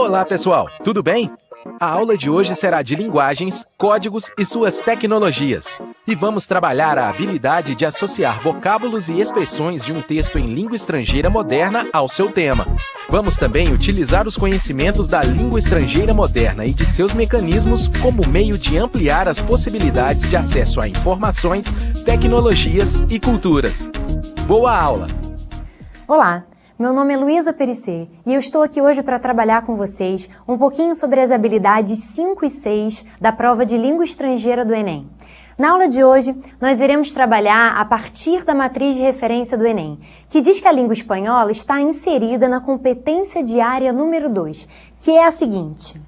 Olá, pessoal! Tudo bem? A aula de hoje será de linguagens, códigos e suas tecnologias. E vamos trabalhar a habilidade de associar vocábulos e expressões de um texto em língua estrangeira moderna ao seu tema. Vamos também utilizar os conhecimentos da língua estrangeira moderna e de seus mecanismos como meio de ampliar as possibilidades de acesso a informações, tecnologias e culturas. Boa aula! Olá! Meu nome é Luísa Perissé e eu estou aqui hoje para trabalhar com vocês um pouquinho sobre as habilidades 5 e 6 da prova de língua estrangeira do Enem. Na aula de hoje, nós iremos trabalhar a partir da matriz de referência do Enem, que diz que a língua espanhola está inserida na competência diária número 2, que é a seguinte: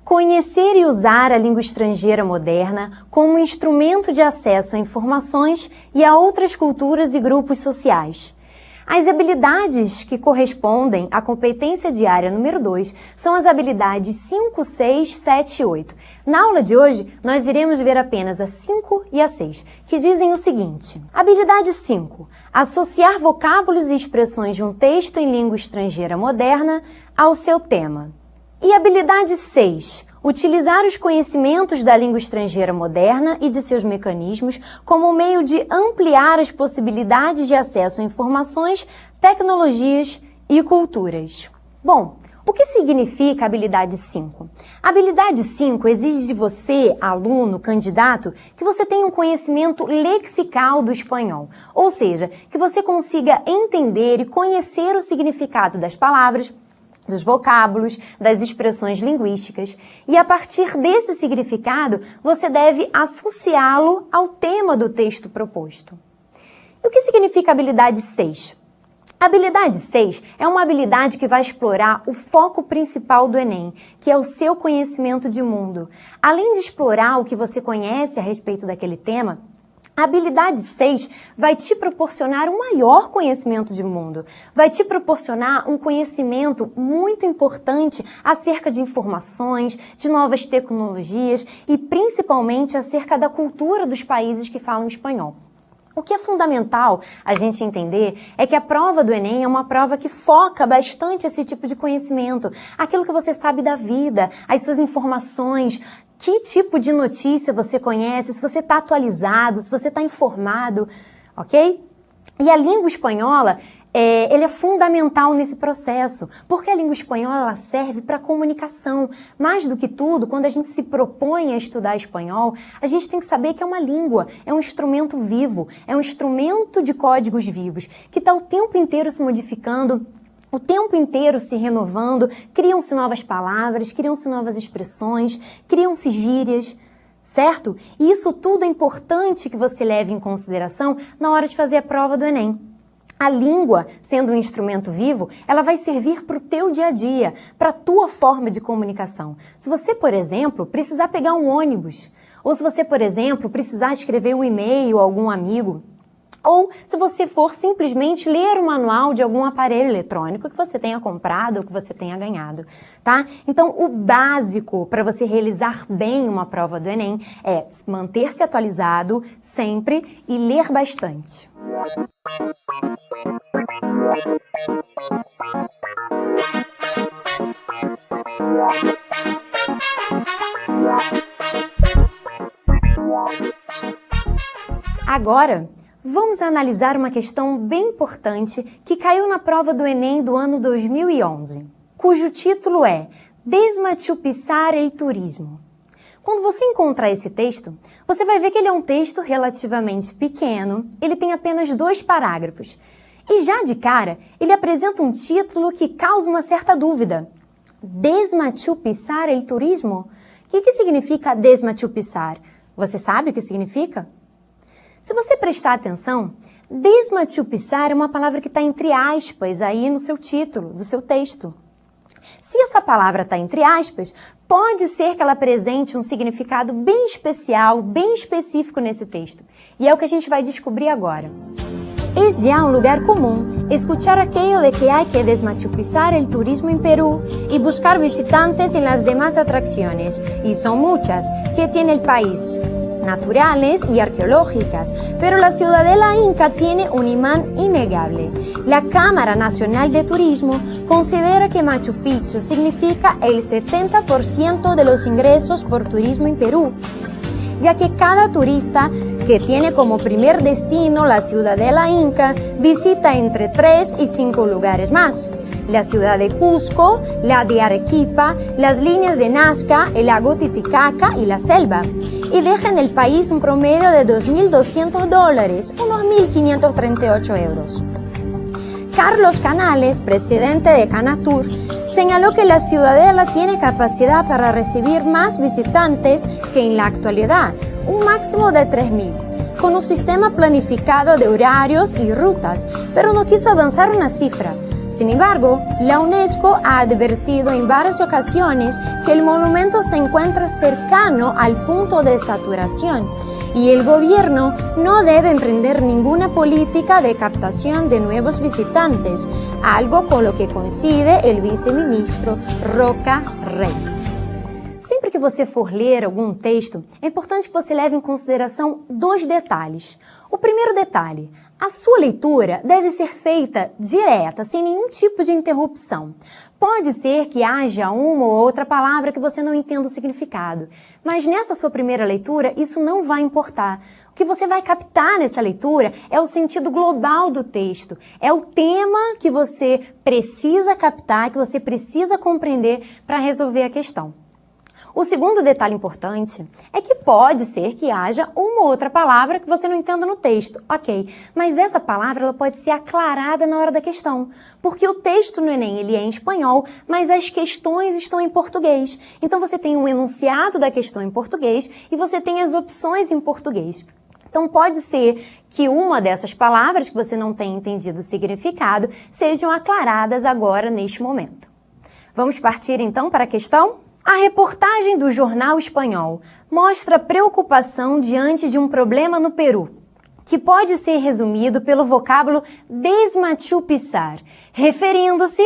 conhecer e usar a língua estrangeira moderna como instrumento de acesso a informações e a outras culturas e grupos sociais. As habilidades que correspondem à competência diária número 2 são as habilidades 5, 6, 7 e 8. Na aula de hoje, nós iremos ver apenas a 5 e a 6, que dizem o seguinte: habilidade 5. Associar vocábulos e expressões de um texto em língua estrangeira moderna ao seu tema. E habilidade 6. Utilizar os conhecimentos da língua estrangeira moderna e de seus mecanismos como meio de ampliar as possibilidades de acesso a informações, tecnologias e culturas. Bom, o que significa a habilidade 5? A habilidade 5 exige de você, aluno, candidato, que você tenha um conhecimento lexical do espanhol, ou seja, que você consiga entender e conhecer o significado das palavras, dos vocábulos, das expressões linguísticas, e a partir desse significado, você deve associá-lo ao tema do texto proposto. E o que significa a habilidade 6? A habilidade 6 é uma habilidade que vai explorar o foco principal do Enem, que é o seu conhecimento de mundo. Além de explorar o que você conhece a respeito daquele tema, a habilidade 6 vai te proporcionar um maior conhecimento de mundo, vai te proporcionar um conhecimento muito importante acerca de informações, de novas tecnologias e principalmente acerca da cultura dos países que falam espanhol. O que é fundamental a gente entender é que a prova do Enem é uma prova que foca bastante esse tipo de conhecimento, aquilo que você sabe da vida, as suas informações, que tipo de notícia você conhece, se você está atualizado, se você está informado, ok? E a língua espanhola, ele é fundamental nesse processo, porque a língua espanhola ela serve para comunicação. Mais do que tudo, quando a gente se propõe a estudar espanhol, a gente tem que saber que é uma língua, é um instrumento vivo, é um instrumento de códigos vivos, que está o tempo inteiro se modificando, o tempo inteiro se renovando, criam-se novas palavras, criam-se novas expressões, criam-se gírias, certo? E isso tudo é importante que você leve em consideração na hora de fazer a prova do Enem. A língua, sendo um instrumento vivo, ela vai servir para o teu dia a dia, para a tua forma de comunicação. Se você, por exemplo, precisar pegar um ônibus, ou se você, por exemplo, precisar escrever um e-mail a algum amigo, ou se você for simplesmente ler o manual de algum aparelho eletrônico que você tenha comprado ou que você tenha ganhado, tá? Então, o básico para você realizar bem uma prova do Enem é manter-se atualizado sempre e ler bastante. Agora, vamos analisar uma questão bem importante que caiu na prova do Enem do ano 2011, cujo título é Desmachupiçar el turismo. Quando você encontrar esse texto, você vai ver que ele é um texto relativamente pequeno, ele tem apenas 2 parágrafos. E já de cara, ele apresenta um título que causa uma certa dúvida. Desmachupiçar el turismo? O que significa desmachupiçar? Você sabe o que significa? Se você prestar atenção, desmachupiçar é uma palavra que está entre aspas aí no seu título, do seu texto. Se essa palavra está entre aspas, pode ser que ela apresente um significado bem especial, bem específico nesse texto. E é o que a gente vai descobrir agora. Es ya un lugar común escuchar aquello de que hay que desmachupizar el turismo en Perú y buscar visitantes en las demás atracciones, y son muchas que tiene el país. naturales y arqueológicas, pero la ciudadela inca tiene un imán innegable. La Cámara Nacional de Turismo considera que Machu Picchu significa el 70% de los ingresos por turismo en Perú, ya que cada turista que tiene como primer destino la ciudadela inca visita entre 3 y 5 lugares más: la ciudad de Cusco, la de Arequipa, las líneas de Nazca, el lago Titicaca y la selva, y deja en el país un promedio de $2.200, unos 1.538 euros. Carlos Canales, presidente de Canatur, señaló que la ciudadela tiene capacidad para recibir más visitantes que en la actualidad, un máximo de 3.000, con un sistema planificado de horarios y rutas, pero no quiso avanzar una cifra. Sin embargo, la UNESCO ha advertido en varias ocasiones que el monumento se encuentra cercano al punto de saturación y el gobierno no debe emprender ninguna política de captación de nuevos visitantes, algo con lo que coincide el vice-ministro Roca Rey. Sempre que você for ler algum texto, é importante que você leve em consideração 2 detalhes. O primeiro detalhe: a sua leitura deve ser feita direta, sem nenhum tipo de interrupção. Pode ser que haja uma ou outra palavra que você não entenda o significado, mas nessa sua primeira leitura isso não vai importar. O que você vai captar nessa leitura é o sentido global do texto, é o tema que você precisa captar, que você precisa compreender para resolver a questão. O segundo detalhe importante é que pode ser que haja uma ou outra palavra que você não entenda no texto, ok, mas essa palavra ela pode ser aclarada na hora da questão, porque o texto no Enem ele é em espanhol, mas as questões estão em português. Então você tem um enunciado da questão em português e você tem as opções em português. Então pode ser que uma dessas palavras que você não tenha entendido o significado sejam aclaradas agora neste momento. Vamos partir então para a questão? A reportagem do jornal espanhol mostra preocupação diante de um problema no Peru, que pode ser resumido pelo vocábulo desmachupizar, referindo-se...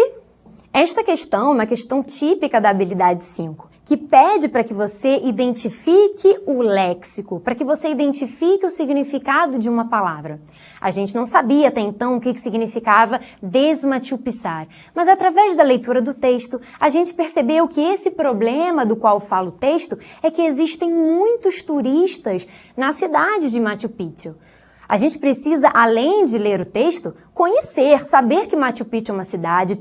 Esta questão é uma questão típica da habilidade 5, que pede para que você identifique o léxico, para que você identifique o significado de uma palavra. A gente não sabia até então o que significava desmachupizar, mas através da leitura do texto, a gente percebeu que esse problema do qual fala o texto é que existem muitos turistas na cidade de Machu Picchu. A gente precisa, além de ler o texto, conhecer, saber que Machu Picchu é uma cidade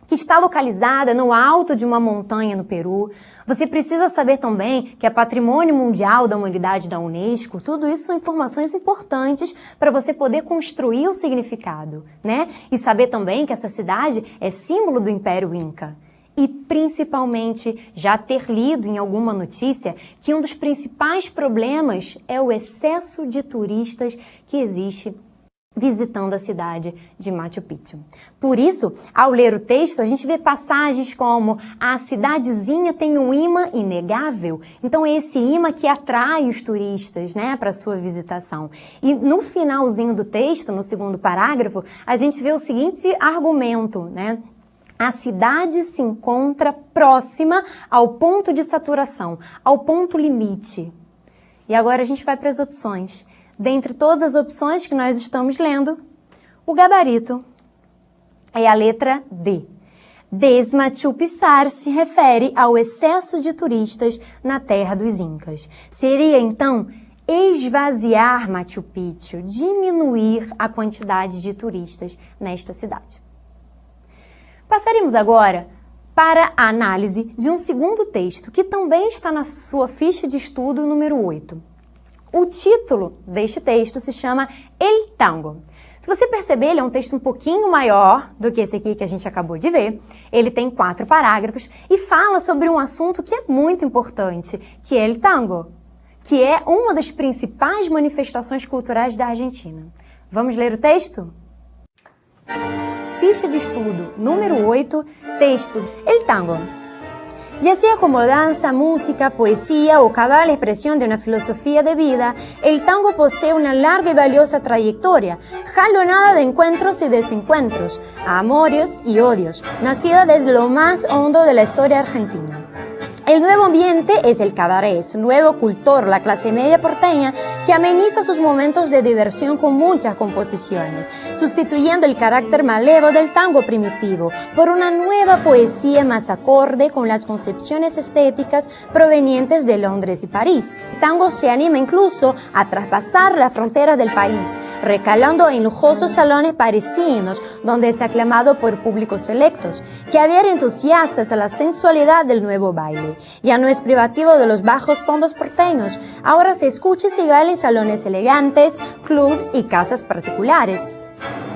que está localizada no alto de uma montanha no Peru. Você precisa saber também que é Patrimônio Mundial da Humanidade da Unesco. Tudo isso são informações importantes para você poder construir o significado, né? E saber também que essa cidade é símbolo do Império Inca. E, principalmente, já ter lido em alguma notícia que um dos principais problemas é o excesso de turistas que existe visitando a cidade de Machu Picchu. Por isso, ao ler o texto, a gente vê passagens como a cidadezinha tem um imã inegável, então é esse imã que atrai os turistas, né, para sua visitação. E no finalzinho do texto, no segundo parágrafo, a gente vê o seguinte argumento, né? A cidade se encontra próxima ao ponto de saturação, ao ponto limite. E agora a gente vai para as opções. Dentre todas as opções que nós estamos lendo, o gabarito é a letra D. Desmachupizar se refere ao excesso de turistas na terra dos Incas. Seria, então, esvaziar Machu Picchu, diminuir a quantidade de turistas nesta cidade. Passaremos agora para a análise de um segundo texto, que também está na sua ficha de estudo número 8. O título deste texto se chama El Tango. Se você perceber, ele é um texto um pouquinho maior do que esse aqui que a gente acabou de ver. Ele tem 4 parágrafos e fala sobre um assunto que é muito importante, que é El Tango, que é uma das principais manifestações culturais da Argentina. Vamos ler o texto? Ficha de estudo número 8, texto El Tango. Ya sea como danza, música, poesía o cabal expresión de una filosofía de vida, el tango posee una larga y valiosa trayectoria, jalonada de encuentros y desencuentros, amores y odios, nacida desde lo más hondo de la historia argentina. El nuevo ambiente es el cabaret, su nuevo cultor, la clase media porteña, que ameniza sus momentos de diversión con muchas composiciones, sustituyendo el carácter malevo del tango primitivo por una nueva poesía más acorde con las concepciones estéticas provenientes de Londres y París. El tango se anima incluso a traspasar la frontera del país, recalando en lujosos salones parisinos, donde es aclamado por públicos selectos, que adhieren entusiastas a la sensualidad del nuevo baile. Ya no es privativo de los bajos fondos porteños, ahora se escucha y se baila en salones elegantes, clubs y casas particulares.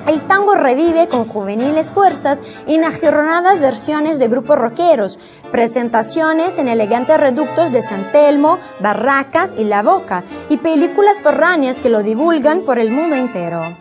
El tango revive con juveniles fuerzas en agirronadas versiones de grupos rockeros, presentaciones en elegantes reductos de San Telmo, Barracas y La Boca, y películas forráneas que lo divulgan por el mundo entero.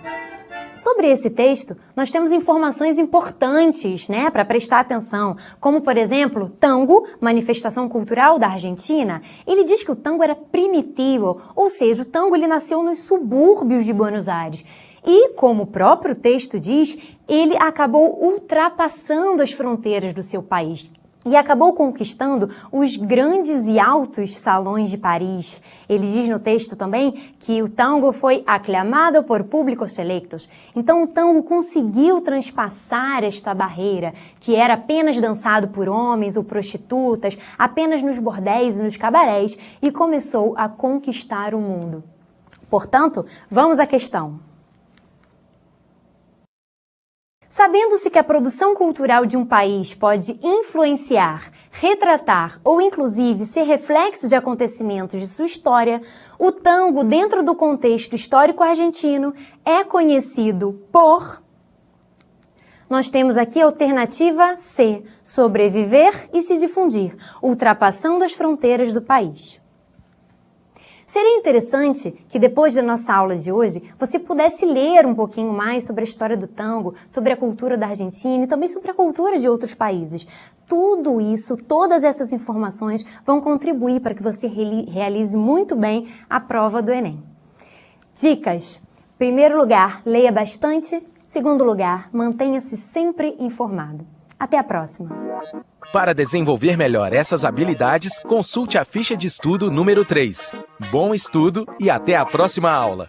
Sobre esse texto, nós temos informações importantes, para prestar atenção, como, por exemplo, tango, manifestação cultural da Argentina. Ele diz que o tango era primitivo, ou seja, o tango ele nasceu nos subúrbios de Buenos Aires. E, como o próprio texto diz, ele acabou ultrapassando as fronteiras do seu país e acabou conquistando os grandes e altos salões de Paris. Ele diz no texto também que o tango foi aclamado por públicos selectos. Então o tango conseguiu transpassar esta barreira, que era apenas dançado por homens ou prostitutas, apenas nos bordéis e nos cabarés, e começou a conquistar o mundo. Portanto, vamos à questão. Sabendo-se que a produção cultural de um país pode influenciar, retratar ou inclusive ser reflexo de acontecimentos de sua história, o tango, dentro do contexto histórico argentino, é conhecido por... Nós temos aqui a alternativa C, sobreviver e se difundir, ultrapassando as fronteiras do país. Seria interessante que depois da nossa aula de hoje, você pudesse ler um pouquinho mais sobre a história do tango, sobre a cultura da Argentina e também sobre a cultura de outros países. Tudo isso, todas essas informações vão contribuir para que você realize muito bem a prova do Enem. Dicas: primeiro lugar, leia bastante. Segundo lugar, mantenha-se sempre informado. Até a próxima! Para desenvolver melhor essas habilidades, consulte a ficha de estudo número 3. Bom estudo e até a próxima aula!